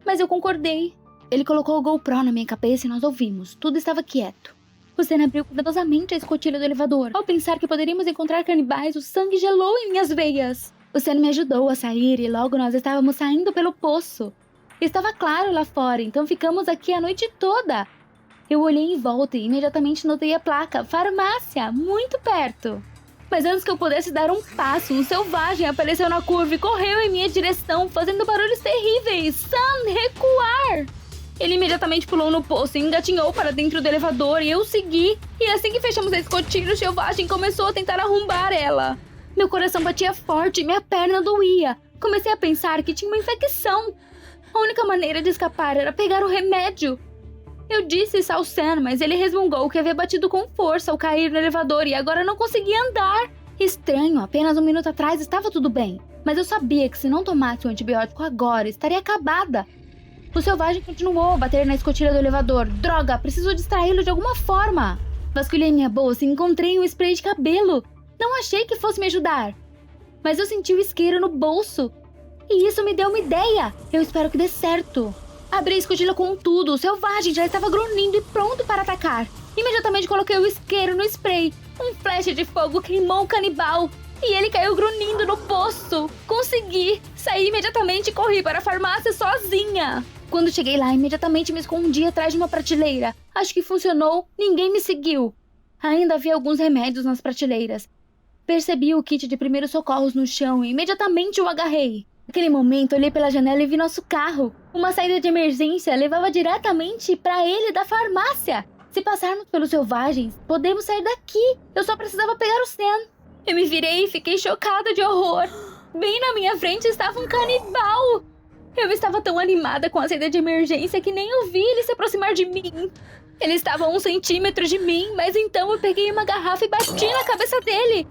Mas eu concordei. Ele colocou o GoPro na minha cabeça e nós ouvimos. Tudo estava quieto. O Stan abriu cuidadosamente a escotilha do elevador. Ao pensar que poderíamos encontrar canibais, o sangue gelou em minhas veias. O Stan me ajudou a sair e logo nós estávamos saindo pelo poço. Estava claro lá fora, então ficamos aqui a noite toda. Eu olhei em volta e imediatamente notei a placa farmácia, muito perto. Mas antes que eu pudesse dar um passo, um selvagem apareceu na curva e correu em minha direção, fazendo barulhos terríveis. Sam, recuar! Ele imediatamente pulou no poço e engatinhou para dentro do elevador e eu segui. E assim que fechamos a escotilha, o selvagem começou a tentar arrombar ela. Meu coração batia forte e minha perna doía. Comecei a pensar que tinha uma infecção. A única maneira de escapar era pegar o remédio. Eu disse isso ao Sam, mas ele resmungou que havia batido com força ao cair no elevador e agora não conseguia andar. Estranho, apenas 1 minuto atrás estava tudo bem. Mas eu sabia que se não tomasse o antibiótico agora, estaria acabada. O selvagem continuou a bater na escotilha do elevador. Droga, preciso distraí-lo de alguma forma. Vasculhei minha bolsa e encontrei um spray de cabelo. Não achei que fosse me ajudar. mas eu senti o isqueiro no bolso. E isso me deu uma ideia. Eu espero que dê certo. Abri a escotilha com tudo. O selvagem já estava grunhindo e pronto para atacar. Imediatamente coloquei o isqueiro no spray. Um flash de fogo queimou o canibal. E ele caiu grunhindo no poço. Consegui. Saí imediatamente e corri para a farmácia sozinha. Quando cheguei lá, imediatamente me escondi atrás de uma prateleira. Acho que funcionou. Ninguém me seguiu. Ainda havia alguns remédios nas prateleiras. Percebi o kit de primeiros socorros no chão e imediatamente o agarrei. Naquele momento, olhei pela janela e vi nosso carro. Uma saída de emergência levava diretamente para ele da farmácia. Se passarmos pelos selvagens, podemos sair daqui. Eu só precisava pegar o Sam. Eu me virei e fiquei chocada de horror. Bem na minha frente estava um canibal. Eu estava tão animada com a saída de emergência que nem ouvi ele se aproximar de mim. Ele estava a 1 centímetro de mim, mas então eu peguei uma garrafa e bati na cabeça dele.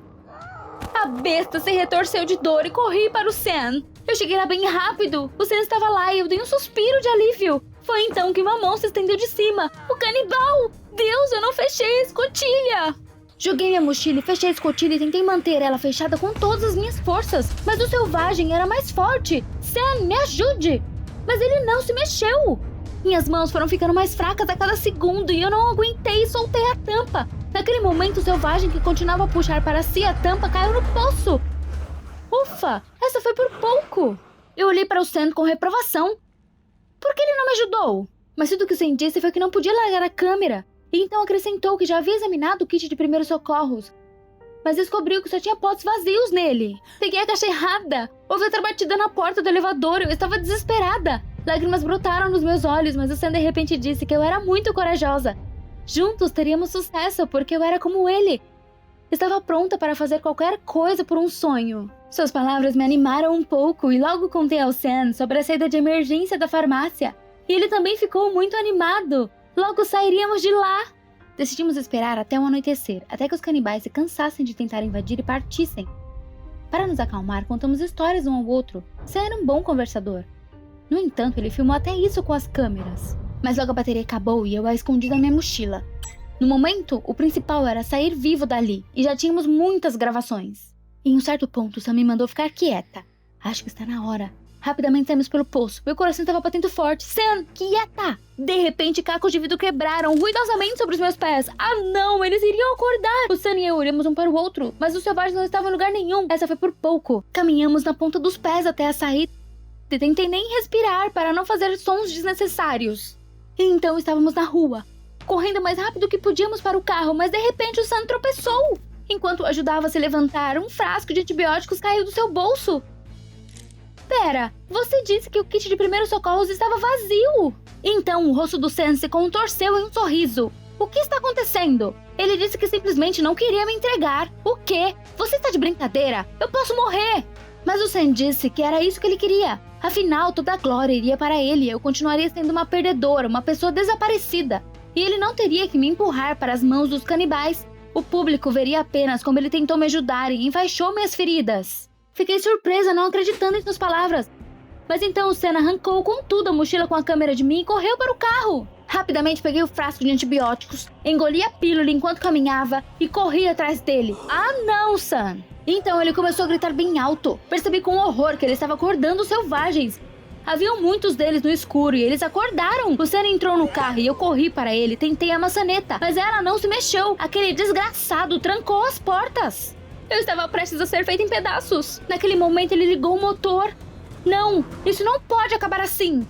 A besta se retorceu de dor e corri para o Sam. Eu cheguei lá bem rápido. O Sam estava lá e eu dei um suspiro de alívio. Foi então que uma mão se estendeu de cima. O canibal! Deus, eu não fechei a escotilha! Joguei minha mochila e fechei a escotilha e tentei manter ela fechada com todas as minhas forças. Mas o selvagem era mais forte. Sam, me ajude! Mas ele não se mexeu. Minhas mãos foram ficando mais fracas a cada segundo e eu não aguentei e soltei a tampa. Naquele momento, o selvagem que continuava a puxar para si a tampa caiu no poço. Ufa, essa foi por pouco. Eu olhei para o Sam com reprovação. Por que ele não me ajudou? Mas tudo que o Sam disse foi que não podia largar a câmera. E então acrescentou que já havia examinado o kit de primeiros socorros. Mas descobriu que só tinha potes vazios nele. Peguei a caixa errada. Houve outra batida na porta do elevador e eu estava desesperada. Lágrimas brotaram nos meus olhos, mas o Sam de repente disse que eu era muito corajosa. Juntos teríamos sucesso, porque eu era como ele. Estava pronta para fazer qualquer coisa por um sonho. Suas palavras me animaram um pouco e logo contei ao Sam sobre a saída de emergência da farmácia. E ele também ficou muito animado. Logo sairíamos de lá. Decidimos esperar até o anoitecer, até que os canibais se cansassem de tentar invadir e partissem. Para nos acalmar, contamos histórias um ao outro. Sam era um bom conversador. No entanto, ele filmou até isso com as câmeras. Mas logo a bateria acabou e eu a escondi na minha mochila. No momento, o principal era sair vivo dali, e já tínhamos muitas gravações. Em um certo ponto, Sam me mandou ficar quieta. Acho que está na hora. Rapidamente saímos pelo poço. Meu coração estava batendo forte. Sam, quieta! De repente, cacos de vidro quebraram ruidosamente sobre os meus pés. Ah não, eles iriam acordar! O Sam e eu olhamos um para o outro, mas os selvagens não estavam em lugar nenhum. Essa foi por pouco. Caminhamos na ponta dos pés até a saída. Tentei nem respirar para não fazer sons desnecessários. E então estávamos na rua, correndo o mais rápido que podíamos para o carro, mas de repente o Sam tropeçou. Enquanto o ajudava a se levantar, um frasco de antibióticos caiu do seu bolso. Pera, você disse que o kit de primeiros socorros estava vazio. Então o rosto do Sam se contorceu em um sorriso. O que está acontecendo? Ele disse que simplesmente não queria me entregar. O quê? Você está de brincadeira? Eu posso morrer. Mas o Sam disse que era isso que ele queria. Afinal, toda a glória iria para ele e eu continuaria sendo uma perdedora, uma pessoa desaparecida. E ele não teria que me empurrar para as mãos dos canibais. O público veria apenas como ele tentou me ajudar e enfaixou minhas feridas. Fiquei surpresa, não acreditando em suas palavras. Mas então o Sam arrancou com tudo a mochila com a câmera de mim e correu para o carro. Rapidamente peguei o frasco de antibióticos, engoli a pílula enquanto caminhava e corri atrás dele. Ah não, Sam! Então ele começou a gritar bem alto. Percebi com horror que ele estava acordando os selvagens. Haviam muitos deles no escuro e eles acordaram. O Sam entrou no carro e eu corri para ele, tentei a maçaneta, mas ela não se mexeu. Aquele desgraçado trancou as portas. Eu estava prestes a ser feita em pedaços. Naquele momento ele ligou o motor. Não, isso não pode acabar assim.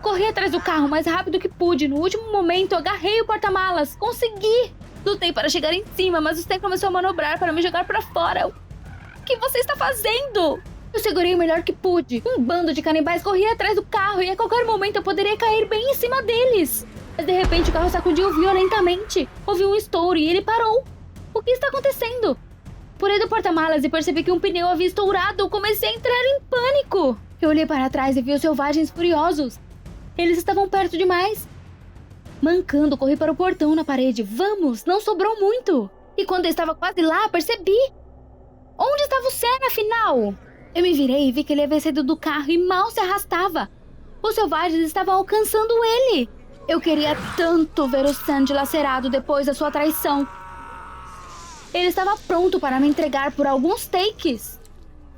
Corri atrás do carro o mais rápido que pude. No último momento agarrei o porta-malas. Consegui. Lutei para chegar em cima, mas o Sam começou a manobrar para me jogar para fora. O que você está fazendo? Eu segurei o melhor que pude. Um bando de canibais corria atrás do carro e a qualquer momento eu poderia cair bem em cima deles. Mas de repente o carro sacudiu violentamente. Houve um estouro e ele parou. O que está acontecendo? Pulei do porta-malas e percebi que um pneu havia estourado. Comecei a entrar em pânico. Eu olhei para trás e vi os selvagens furiosos. Eles estavam perto demais. Mancando, corri para o portão na parede. Vamos, não sobrou muito. E quando eu estava quase lá, percebi. Onde estava o Sam, afinal? Eu me virei e vi que ele havia saído do carro e mal se arrastava. Os selvagens estavam alcançando ele. Eu queria tanto ver o Sam dilacerado depois da sua traição. Ele estava pronto para me entregar por alguns takes.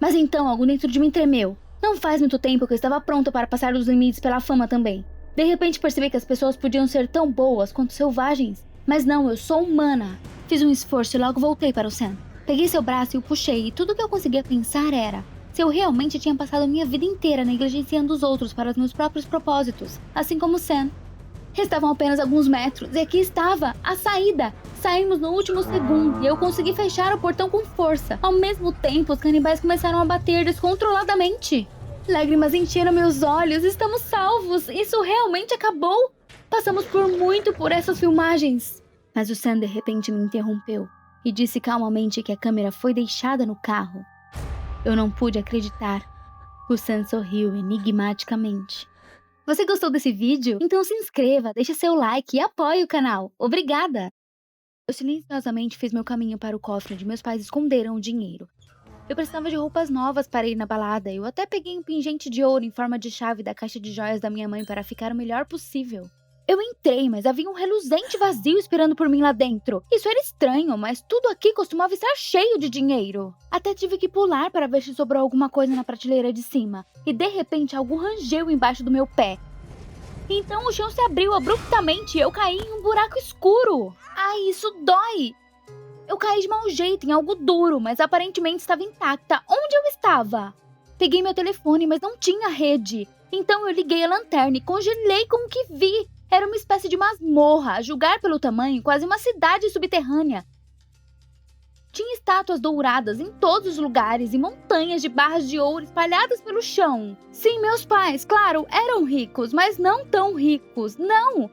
Mas então algo dentro de mim tremeu. Não faz muito tempo que eu estava pronta para passar dos limites pela fama também. De repente percebi que as pessoas podiam ser tão boas quanto selvagens. Mas não, eu sou humana. Fiz um esforço e logo voltei para o Sam. Peguei seu braço e o puxei, e tudo que eu conseguia pensar era se eu realmente tinha passado minha vida inteira negligenciando os outros para os meus próprios propósitos, assim como Sam. Restavam apenas alguns metros, e aqui estava, a saída. Saímos no último segundo, e eu consegui fechar o portão com força. Ao mesmo tempo, os canibais começaram a bater descontroladamente. Lágrimas encheram meus olhos, estamos salvos, isso realmente acabou. Passamos por essas filmagens. Mas o Sam de repente me interrompeu e disse calmamente que a câmera foi deixada no carro. Eu não pude acreditar. O Sam sorriu enigmaticamente. Você gostou desse vídeo? Então se inscreva, deixe seu like e apoie o canal. Obrigada! Eu silenciosamente fiz meu caminho para o cofre onde meus pais esconderam o dinheiro. Eu precisava de roupas novas para ir na balada. Eu até peguei um pingente de ouro em forma de chave da caixa de joias da minha mãe para ficar o melhor possível. Eu entrei, mas havia um reluzente vazio esperando por mim lá dentro. Isso era estranho, mas tudo aqui costumava estar cheio de dinheiro. Até tive que pular para ver se sobrou alguma coisa na prateleira de cima. E de repente algo rangeu embaixo do meu pé. Então o chão se abriu abruptamente e eu caí em um buraco escuro. Ai, isso dói! Eu caí de mau jeito em algo duro, mas aparentemente estava intacta. Onde eu estava? Peguei meu telefone, mas não tinha rede. Então eu liguei a lanterna e congelei com o que vi. Era uma espécie de masmorra, a julgar pelo tamanho, quase uma cidade subterrânea. Tinha estátuas douradas em todos os lugares e montanhas de barras de ouro espalhadas pelo chão. Sim, meus pais, claro, eram ricos, mas não tão ricos, não!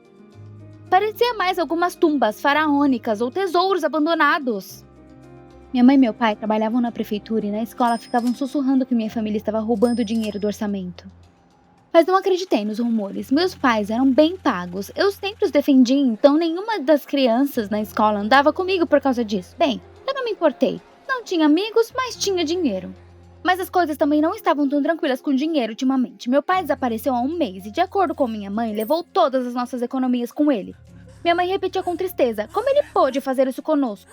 Parecia mais algumas tumbas faraônicas ou tesouros abandonados. Minha mãe e meu pai trabalhavam na prefeitura e na escola ficavam sussurrando que minha família estava roubando dinheiro do orçamento. Mas não acreditei nos rumores. Meus pais eram bem pagos. Eu sempre os defendi, então nenhuma das crianças na escola andava comigo por causa disso. Bem, eu não me importei. Não tinha amigos, mas tinha dinheiro. Mas as coisas também não estavam tão tranquilas com dinheiro ultimamente. Meu pai desapareceu há um mês e, de acordo com minha mãe, levou todas as nossas economias com ele. Minha mãe repetia com tristeza: como ele pôde fazer isso conosco?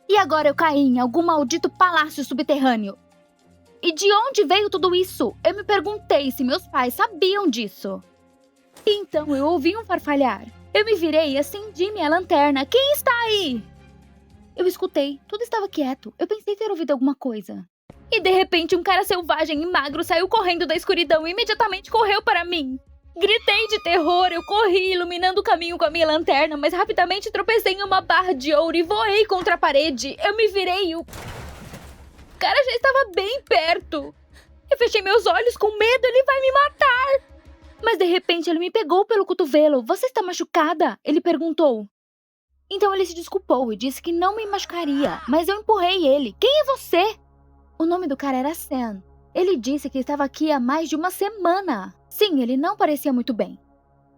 E agora eu caí em algum maldito palácio subterrâneo. E de onde veio tudo isso? Eu me perguntei se meus pais sabiam disso. Então eu ouvi um farfalhar. Eu me virei e acendi minha lanterna. Quem está aí? Eu escutei. Tudo estava quieto. Eu pensei ter ouvido alguma coisa. E de repente um cara selvagem e magro saiu correndo da escuridão e imediatamente correu para mim. Gritei de terror. Eu corri, iluminando o caminho com a minha lanterna, mas rapidamente tropecei em uma barra de ouro e voei contra a parede. Eu me virei e o cara já estava bem perto. Eu fechei meus olhos com medo, ele vai me matar. Mas de repente ele me pegou pelo cotovelo. Você está machucada? Ele perguntou. Então ele se desculpou e disse que não me machucaria, mas eu empurrei ele. Quem é você? O nome do cara era Sam. Ele disse que estava aqui há mais de uma semana. Sim, ele não parecia muito bem.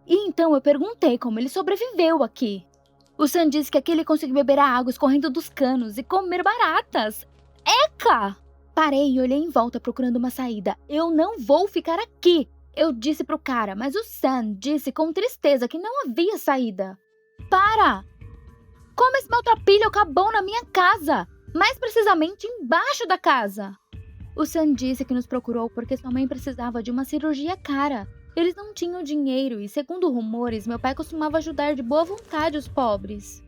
E então eu perguntei como ele sobreviveu aqui. O Sam disse que aqui ele conseguiu beber a água escorrendo dos canos e comer baratas. Eca! Parei e olhei em volta procurando uma saída. Eu não vou ficar aqui, eu disse pro cara, mas o Sam disse com tristeza que não havia saída. Para! Como esse maltrapilho acabou na minha casa? Mais precisamente embaixo da casa. O Sam disse que nos procurou porque sua mãe precisava de uma cirurgia cara. Eles não tinham dinheiro e, segundo rumores, meu pai costumava ajudar de boa vontade os pobres.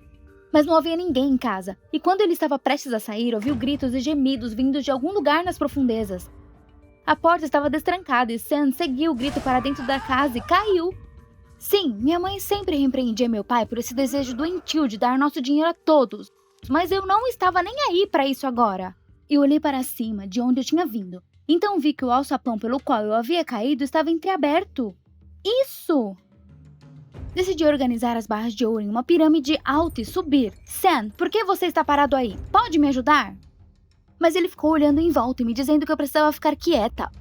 Mas não havia ninguém em casa, e quando ele estava prestes a sair, ouviu gritos e gemidos vindos de algum lugar nas profundezas. A porta estava destrancada e Sam seguiu o grito para dentro da casa e caiu. Sim, minha mãe sempre repreendia meu pai por esse desejo doentio de dar nosso dinheiro a todos, mas eu não estava nem aí para isso agora. Eu olhei para cima, de onde eu tinha vindo, então vi que o alçapão pelo qual eu havia caído estava entreaberto. Isso! Decidi organizar as barras de ouro em uma pirâmide alta e subir. Sam, por que você está parado aí? Pode me ajudar? Mas ele ficou olhando em volta e me dizendo que eu precisava ficar quieta.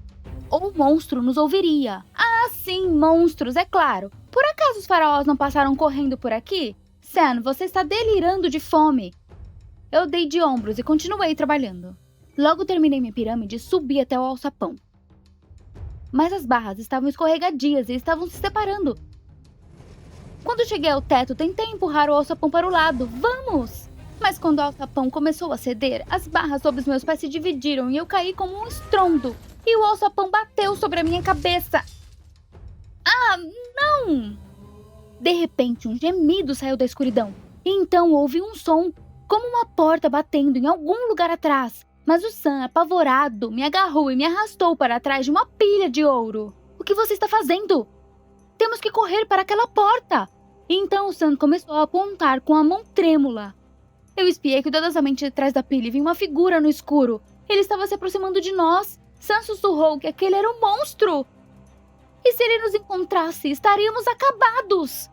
Ou o monstro nos ouviria. Ah, sim, monstros, é claro. Por acaso os faraós não passaram correndo por aqui? Sam, você está delirando de fome. Eu dei de ombros e continuei trabalhando. Logo terminei minha pirâmide e subi até o alçapão. Mas as barras estavam escorregadias e estavam se separando. Quando cheguei ao teto, tentei empurrar o alçapão para o lado. Vamos! Mas quando o alçapão começou a ceder, as barras sobre os meus pés se dividiram e eu caí como um estrondo. E o alçapão bateu sobre a minha cabeça. Ah, não! De repente, um gemido saiu da escuridão. E então ouvi um som, como uma porta batendo em algum lugar atrás. Mas o Sam, apavorado, me agarrou e me arrastou para trás de uma pilha de ouro. O que você está fazendo? Temos que correr para aquela porta! E então o Sam começou a apontar com a mão trêmula. Eu espiei cuidadosamente de trás da pilha e vi uma figura no escuro. Ele estava se aproximando de nós. Sam sussurrou que aquele era um monstro. E se ele nos encontrasse, estaríamos acabados.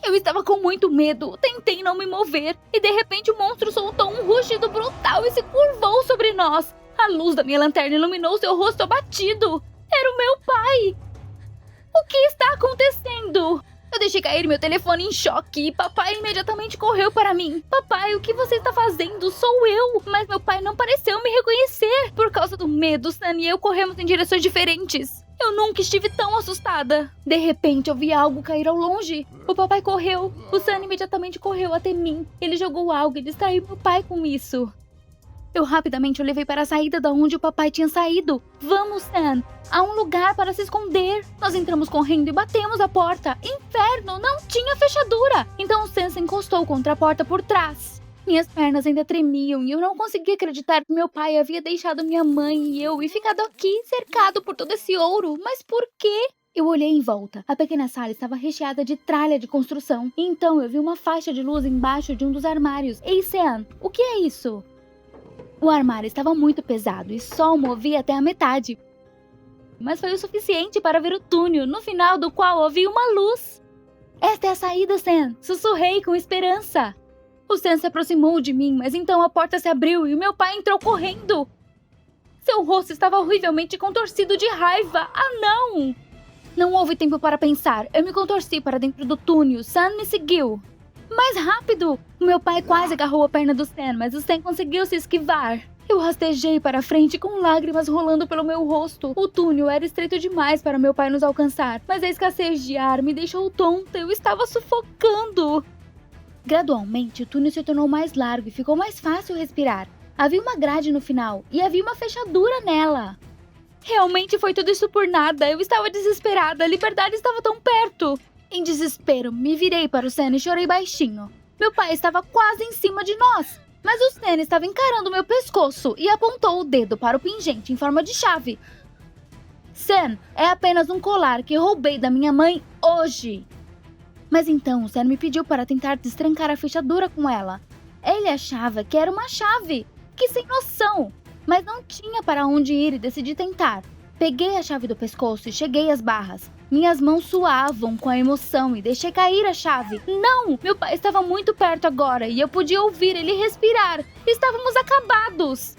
Eu estava com muito medo, tentei não me mover. E de repente o monstro soltou um rugido brutal e se curvou sobre nós. A luz da minha lanterna iluminou seu rosto abatido. Era o meu pai. O que está acontecendo? Eu deixei cair meu telefone em choque e papai imediatamente correu para mim. Papai, o que você está fazendo? Sou eu. Mas meu pai não pareceu me reconhecer. Por causa do medo, Sam e eu corremos em direções diferentes. Eu nunca estive tão assustada. De repente, eu vi algo cair ao longe. O papai correu. O Sam imediatamente correu até mim. Ele jogou algo e distraiu meu pai com isso. Eu rapidamente o levei para a saída da onde o papai tinha saído. Vamos, Sam. Há um lugar para se esconder. Nós entramos correndo e batemos a porta. Inferno, não tinha fechadura. Então o Sam se encostou contra a porta por trás. Minhas pernas ainda tremiam e eu não conseguia acreditar que meu pai havia deixado minha mãe e eu e ficado aqui, cercado por todo esse ouro. Mas por quê? Eu olhei em volta. A pequena sala estava recheada de tralha de construção. E então eu vi uma faixa de luz embaixo de um dos armários. Ei, Sam, o que é isso? O armário estava muito pesado e só o movia até a metade. Mas foi o suficiente para ver o túnel, no final do qual havia uma luz. Esta é a saída, Sam. Sussurrei com esperança. O Sam se aproximou de mim, mas então a porta se abriu e o meu pai entrou correndo. Seu rosto estava horrivelmente contorcido de raiva. Ah, não! Não houve tempo para pensar. Eu me contorci para dentro do túnel. Sam me seguiu. Mais rápido! O meu pai quase agarrou a perna do Sam, mas o Sam conseguiu se esquivar. Eu rastejei para frente com lágrimas rolando pelo meu rosto. O túnel era estreito demais para meu pai nos alcançar, mas a escassez de ar me deixou tonta. Eu estava sufocando. Gradualmente, o túnel se tornou mais largo e ficou mais fácil respirar. Havia uma grade no final e havia uma fechadura nela. Realmente foi tudo isso por nada. Eu estava desesperada. A liberdade estava tão perto. Em desespero, me virei para o Sam e chorei baixinho. Meu pai estava quase em cima de nós, mas o Sam estava encarando meu pescoço e apontou o dedo para o pingente em forma de chave. Sam, é apenas um colar que roubei da minha mãe hoje. Mas então o Sam me pediu para tentar destrancar a fechadura com ela. Ele achava que era uma chave. Que sem noção! Mas não tinha para onde ir e decidi tentar. Peguei a chave do pescoço e cheguei às barras. Minhas mãos suavam com a emoção e deixei cair a chave. Não! Meu pai estava muito perto agora e eu podia ouvir ele respirar. Estávamos acabados!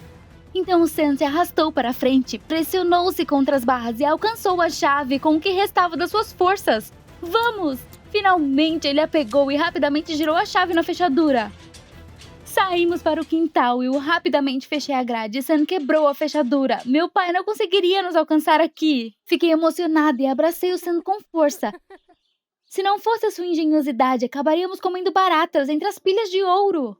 Então o Sam se arrastou para frente, pressionou-se contra as barras e alcançou a chave com o que restava das suas forças. Vamos! Finalmente ele a pegou e rapidamente girou a chave na fechadura. Saímos para o quintal e eu rapidamente fechei a grade. Sam quebrou a fechadura. Meu pai não conseguiria nos alcançar aqui. Fiquei emocionada e abracei o Sam com força. Se não fosse a sua engenhosidade, acabaríamos comendo baratas entre as pilhas de ouro.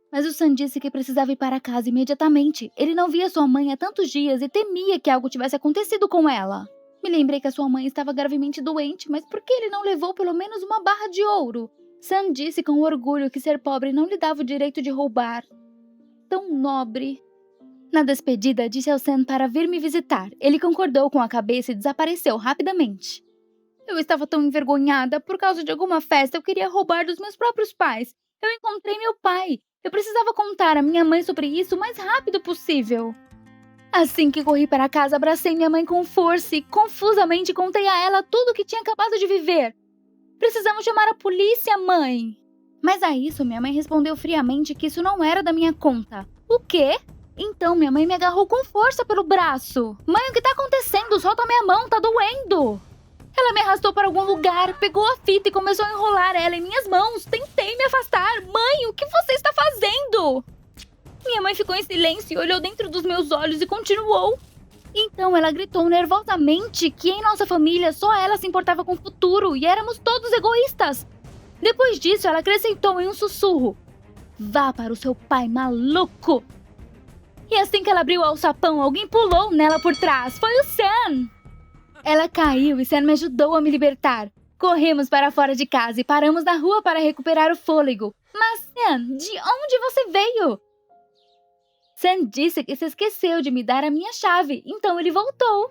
Mas o Sam disse que precisava ir para casa imediatamente. Ele não via sua mãe há tantos dias e temia que algo tivesse acontecido com ela. Me lembrei que a sua mãe estava gravemente doente, mas por que ele não levou pelo menos uma barra de ouro? Sam disse com orgulho que ser pobre não lhe dava o direito de roubar. Tão nobre. Na despedida, disse ao Sam para vir me visitar. Ele concordou com a cabeça e desapareceu rapidamente. Eu estava tão envergonhada. Por causa de alguma festa, eu queria roubar dos meus próprios pais. Eu encontrei meu pai. Eu precisava contar à minha mãe sobre isso o mais rápido possível. Assim que corri para casa, abracei minha mãe com força e confusamente contei a ela tudo o que tinha acabado de viver. Precisamos chamar a polícia, mãe. Mas a isso, minha mãe respondeu friamente que isso não era da minha conta. O quê? Então minha mãe me agarrou com força pelo braço. Mãe, o que tá acontecendo? Solta minha mão, tá doendo. Ela me arrastou para algum lugar, pegou a fita e começou a enrolar ela em minhas mãos. Tentei me afastar. Mãe, o que você está fazendo? Minha mãe ficou em silêncio e olhou dentro dos meus olhos e continuou. Então ela gritou nervosamente que em nossa família só ela se importava com o futuro e éramos todos egoístas. Depois disso, ela acrescentou em um sussurro: Vá para o seu pai maluco! E assim que ela abriu o alçapão, alguém pulou nela por trás. Foi o Sam! Ela caiu e Sam me ajudou a me libertar. Corremos para fora de casa e paramos na rua para recuperar o fôlego. Mas, Sam, de onde você veio? Sam disse que se esqueceu de me dar a minha chave, então ele voltou.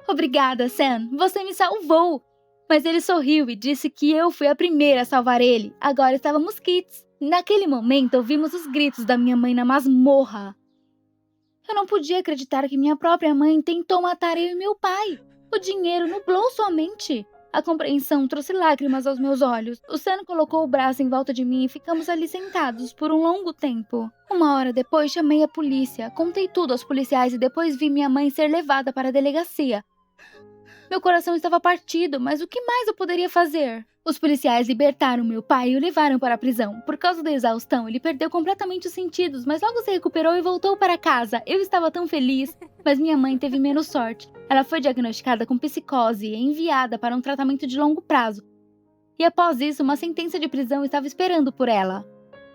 Obrigada, Sam, você me salvou. Mas ele sorriu e disse que eu fui a primeira a salvar ele. Agora estávamos quites. Naquele momento, ouvimos os gritos da minha mãe na masmorra. Eu não podia acreditar que minha própria mãe tentou matar eu e meu pai. O dinheiro nublou sua mente. A compreensão trouxe lágrimas aos meus olhos. O Sam colocou o braço em volta de mim e ficamos ali sentados por um longo tempo. 1 hora depois, chamei a polícia. Contei tudo aos policiais e depois vi minha mãe ser levada para a delegacia. Meu coração estava partido, mas o que mais eu poderia fazer? Os policiais libertaram meu pai e o levaram para a prisão. Por causa da exaustão, ele perdeu completamente os sentidos, mas logo se recuperou e voltou para casa. Eu estava tão feliz, mas minha mãe teve menos sorte. Ela foi diagnosticada com psicose e enviada para um tratamento de longo prazo. E após isso, uma sentença de prisão estava esperando por ela.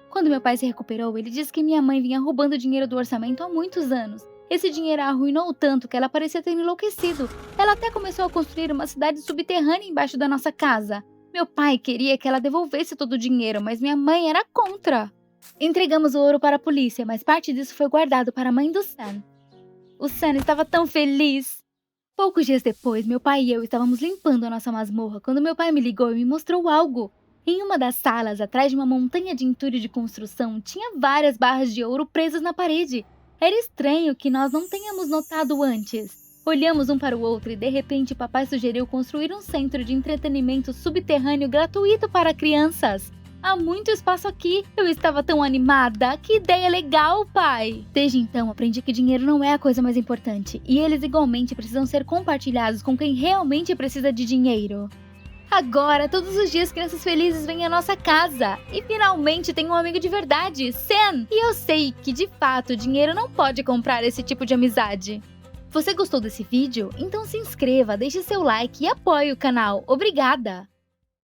Quando meu pai se recuperou, ele disse que minha mãe vinha roubando dinheiro do orçamento há muitos anos. Esse dinheiro a arruinou tanto que ela parecia ter enlouquecido. Ela até começou a construir uma cidade subterrânea embaixo da nossa casa. Meu pai queria que ela devolvesse todo o dinheiro, mas minha mãe era contra. Entregamos o ouro para a polícia, mas parte disso foi guardado para a mãe do Sam. O Sam estava tão feliz. Poucos dias depois, meu pai e eu estávamos limpando a nossa masmorra quando meu pai me ligou e me mostrou algo. Em uma das salas, atrás de uma montanha de entulho de construção, tinha várias barras de ouro presas na parede. Era estranho que nós não tenhamos notado antes. Olhamos um para o outro e de repente papai sugeriu construir um centro de entretenimento subterrâneo gratuito para crianças. Há muito espaço aqui. Eu estava tão animada. Que ideia legal, pai! Desde então aprendi que dinheiro não é a coisa mais importante e eles igualmente precisam ser compartilhados com quem realmente precisa de dinheiro. Agora, todos os dias, crianças felizes vêm à nossa casa. E finalmente tenho um amigo de verdade, Sam. E eu sei que, de fato, dinheiro não pode comprar esse tipo de amizade. Você gostou desse vídeo? Então se inscreva, deixe seu like e apoie o canal. Obrigada!